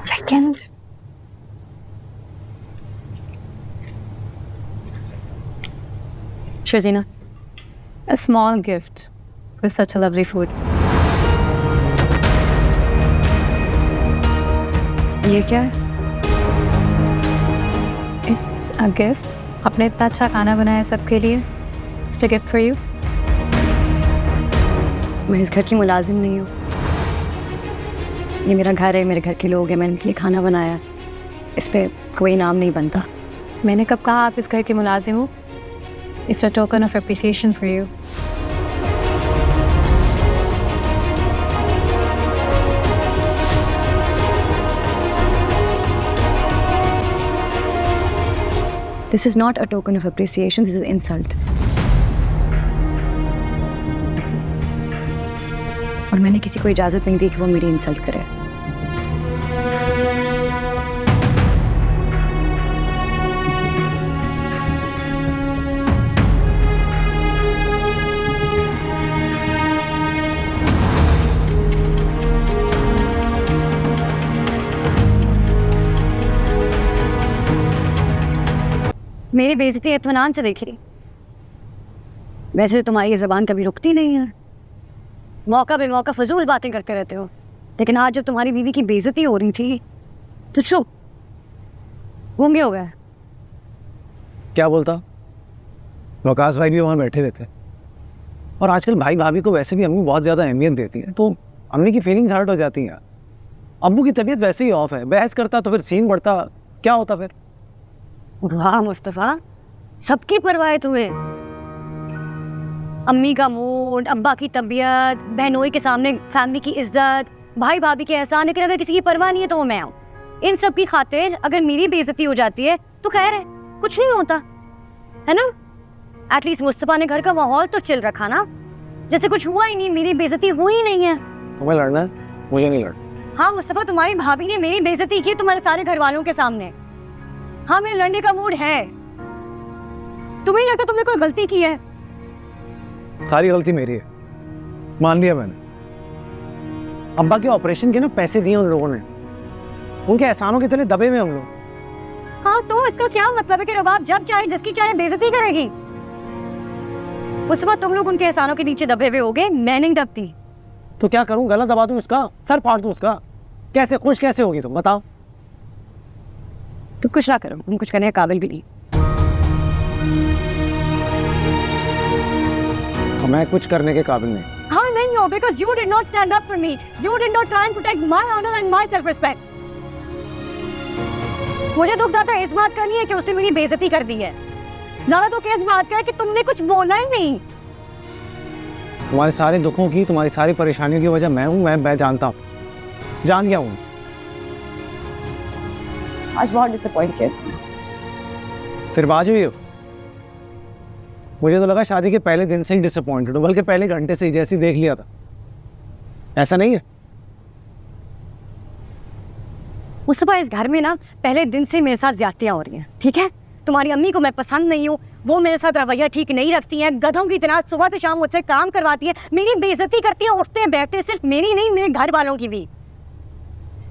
Second. Shazina, a small gift with such a lovely food. ये क्या है? It's a gift. आपने इतना अच्छा खाना बनाया सबके लिए. It's a gift for you. मैं इस घर की मुलाजिम नहीं हूँ. ये मेरा घर है, मेरे घर के लोग हैं, मैंने इनके लिए खाना बनाया. इस पे कोई इनाम नहीं बनता. मैंने कब कहा आप इस घर के मुलाजिम हो? It's a token of appreciation for you. This is not a token of appreciation, this is insult. और मैंने किसी को इजाज़त नहीं दी कि वो मेरी इंसल्ट करे. मेरी बेइज्जती इत्मीनान से देखी. वैसे तुम्हारी ये ज़बान कभी रुकती नहीं है. मौका बेमौका फजूल बातें करते रहते हो. लेकिन आज जब तुम्हारी बीवी की बेइज्जती हो रही थी तो चुप गूंगे हो गए. क्या बोलता? वकास भाई भी वहाँ बैठे हुए थे. और आजकल भाई भाभी को वैसे भी अम्मी बहुत ज़्यादा अहमियत देती है, तो अम्मी की फीलिंग्स हर्ट हो जाती हैं. अम्मू की तबीयत वैसे ही ऑफ है. बहस करता तो फिर सीन बढ़ता, क्या होता फिर? वाह मुस्तफ़ा, सबकी परवाह है तुम्हें. अम्मी का मूड, अब्बा की तबीयत, बहनोई के सामने फैमिली की इज्जत, भाई भाभी के एहसान. लेकिन अगर किसी की परवाह नहीं है तो वो मैं हूँ. इन सब की खातिर अगर मेरी बेइज्जती हो जाती है तो खैर है, कुछ नहीं होता है ना. एटलीस्ट मुस्तफ़ा ने घर का माहौल तो चिल रखा ना, जैसे कुछ हुआ ही नहीं. मेरी बेइज्जती हुई नहीं है. तुम्हें लड़ना है, मुझे नहीं लड़ना. हाँ मुस्तफ़ा, तुम्हारी भाभी ने मेरी बेइज्जती की तुम्हारे सारे घर वालों के सामने. हाँ, मेरे लड़ने का मूड है. तुम्हें नहीं लगता तुमने कोई गलती की है? सारी गलती मेरी है, मान लिया मैंने. अब्बा के ऑपरेशन के ना पैसे दिए उन लोगों ने. उनके एहसानों के तले दबे हुए हम लोग. हाँ, तो इसका क्या मतलब है कि रबाब जब चाहे जिसकी चाहे बेइज्जती करेगी? उस वक्त तुम लोग उनके एहसानों के नीचे दबे हुए होगे, मैं नहीं दबती. तो क्या करूं? गला दबा दूं उसका, सर फाड़ दूं उसका? कैसे खुश कैसे होगी तुम बताओ? तो कुछ ना करो, तुम कुछ करने के काबिल भी नहीं. मैं कुछ करने के काबिल नहीं. हाँ नहीं हो, because you did not stand up for me. You did not try and protect my honor and my self-respect. मुझे दुख आता है इस बात का नहीं है कि उसने मेरी बेइज्जती कर दी है. ज़्यादा दुख इस बात का है कि तुमने कुछ बोला ही नहीं. तुम्हारे सारे दुखों की, तुम्हारी सारी परेशानियों की वजह मैं हूँ. मैं जानता हूँ, जान गया हूँ. आज बहुत डिसअपॉइंट किया. सिर्फ आज हुई हो? मुझे तो लगा शादी के पहले दिन से ही डिसअपॉइंटेड हो, बल्कि पहले घंटे से ही, जैसे देख लिया था. ऐसा नहीं है? मुस्तफ़ा, इस घर में ना पहले दिन से मेरे साथ ज्यादतियाँ हो रही हैं. ठीक है, तुम्हारी अम्मी को मैं पसंद नहीं हूँ. वो मेरे साथ रवैया ठीक नहीं रखती हैं. गधों की तरह सुबह से शाम मुझसे काम करवाती है, मेरी बेइज्जती करती है, उठते बैठते. सिर्फ मेरी नहीं, मेरे घर वालों की भी.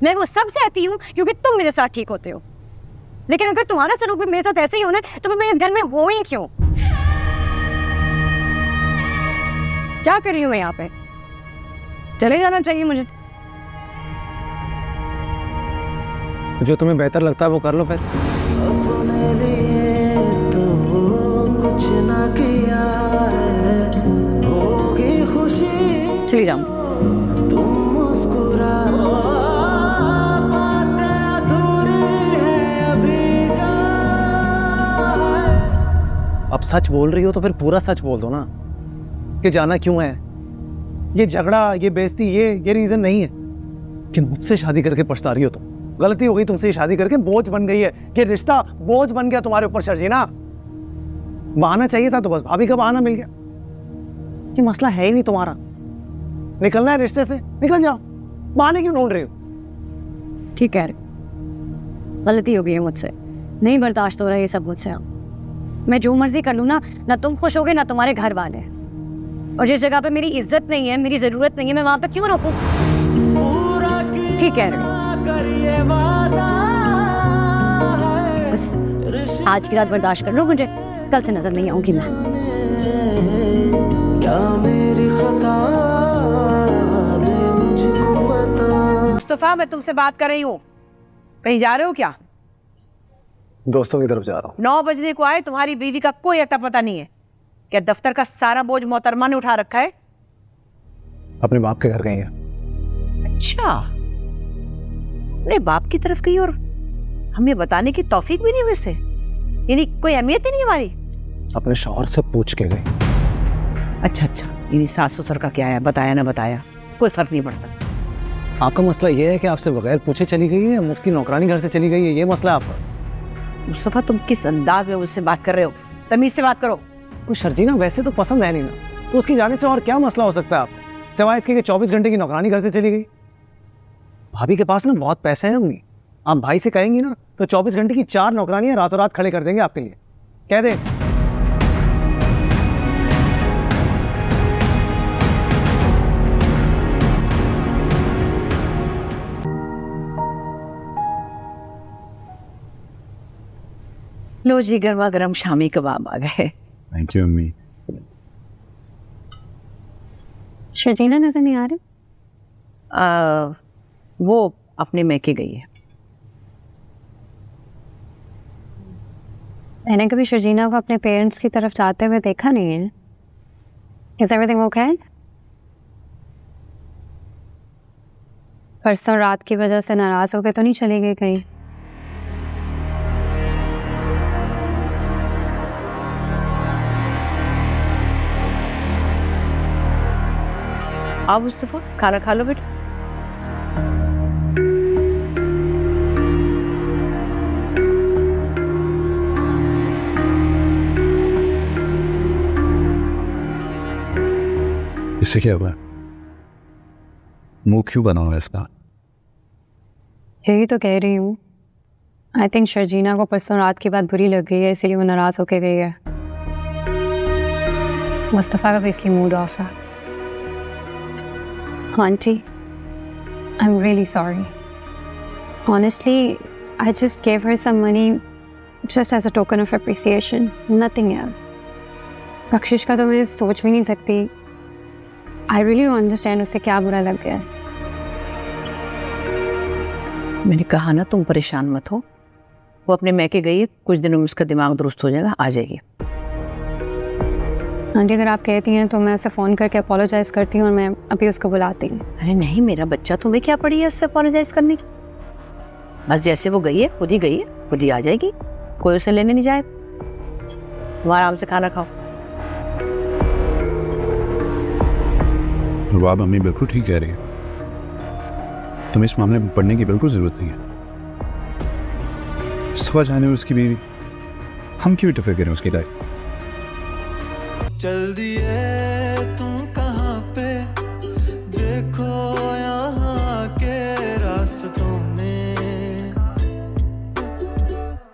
मैं वो सब सहती हूँ क्योंकि तुम मेरे साथ ठीक होते हो. लेकिन अगर तुम्हारा सलूक भी मेरे साथ ऐसे ही होना है तो मैं इस घर में हो ही क्यों? क्या कर रही हूँ मैं यहाँ पे? चले जाना चाहिए मुझे. जो तुम्हें बेहतर लगता है वो कर लो फिर. अपने लिए तो कुछ ना किया है, होगी खुशी चली जाऊँ. तुम मुस्कुरा. बातें अधूरी है अभी जा. अब सच बोल रही हो तो फिर पूरा सच बोल दो ना, कि जाना क्यों है. ये झगड़ा, ये बेइज्जती, ये रीजन नहीं है कि मुझसे शादी करके पछता रही हो तुम. गलती हो गई तुमसे शादी करके, बोझ बन गई है. ये रिश्ता बोझ बन गया तुम्हारे ऊपर शर्जीना. बहाना चाहिए था तो बस भाभी का बहाना मिल गया. ये मसला है ही नहीं तुम्हारा. निकलना है रिश्ते से, निकल जाओ. बहाने क्यों ढूंढ रही हो? ठीक है, गलती हो गई है मुझसे. नहीं बर्दाश्त हो रहा है ये सब मुझसे. मैं जो मर्जी कर लूँ ना तुम खुश होगे ना तुम्हारे घर वाले. और जिस जगह पे मेरी इज्जत नहीं है, मेरी जरूरत नहीं है, मैं वहां पे क्यों रुकूं? ठीक है. कर ये वादा है, बस आज की रात बर्दाश्त कर लो मुझे, कल से नजर नहीं आऊंगी मैं। क्या मेरी खता, दे मुझको बता। मुस्तफा, मैं तुमसे बात कर रही हूँ, कहीं जा रहे हो क्या? दोस्तों की तरफ जा रहा हूँ। 9 बजने को आए, तुम्हारी बीवी का कोई अता पता नहीं है। क्या दफ्तर का सारा बोझ मोहतरमा ने उठा रखा है? अपने बाप के घर गई है। अच्छा, अपने बाप की तरफ गई और हमें बताने की तौफीक भी नहीं हुई से, यानी कोई अहमियत ही नहीं हमारी। अपने शौहर से पूछ के गई। अच्छा, यानी सास ससुर का क्या है, बताया ना बताया कोई फर्क नहीं पड़ता। आपका मसला ये है कि आपसे बगैर पूछे चली गई है या मुफ्त की नौकरानी घर से चली गई है, ये मसला है आपका। मुस्तफा, तुम किस अंदाज में मुझसे बात कर रहे हो? तमीज से बात करो। वो शर्जीना वैसे तो पसंद है नहीं ना, तो उसकी जाने से और क्या मसला हो सकता है आप, सिवाय इसके कि 24 घंटे की नौकरानी घर से चली गई। भाभी के पास ना बहुत पैसे हैं उम्मी, आप भाई से कहेंगी ना तो 24 घंटे की 4 नौकरानियां रातों रात खड़े कर देंगे आपके लिए। कह दे। लो जी, गर्मा गर्म शामी कबाब आ गए। थैंक यू अम्मी। शर्जीना नजर नहीं आ रही? वो अपने मैके गई है। मैंने कभी शर्जीना को अपने पेरेंट्स की तरफ जाते हुए देखा नहीं है। Is everything okay? परसों रात की वजह से नाराज होकर तो नहीं चली गई कहीं? आओ मुस्तफा, खाना खा लो बेटा। इससे क्या हुआ? मुंह क्यों बना हुआ है इसका? यही तो कह रही हूँ। आई थिंक शर्जीना को परसों रात की बात बुरी लग गई है, इसीलिए वो नाराज होके गई है। मुस्तफ़ा का भी इसलिए मूड ऑफ है। Aunty, I am really sorry. Honestly, I just gave her some money just as a token of appreciation, nothing else. बख्शिश का तो मैं सोच भी नहीं सकती। I really don't understand उससे क्या बुरा लग गया। मैंने कहा ना, तुम परेशान मत हो, वो अपने मैके गई है, कुछ दिनों में उसका दिमाग दुरुस्त हो जाएगा, आ जाएगी। आंटी, अगर आप कहती हैं तो मैं उसे फ़ोन करके अपोलोजाइज़ करती हूँ और मैं अभी उसको बुलाती हूँ। अरे नहीं मेरा बच्चा, तुम्हें क्या पड़ी है उससे अपोलोजाइज करने की? बस जैसे वो गई है, खुद ही गई है, खुद ही आ जाएगी, कोई उसे लेने नहीं जाएगा। तुम आराम से खाना खाओ। वाह, मम्मी बिल्कुल ठीक कह रही है। तुम्हें इस मामले में पढ़ने की बिल्कुल जरूरत नहीं है। मुस्तफा जाने उसकी बीवी, हम क्यों इंटरफेयर करें उसकी लाइफ? चल दिए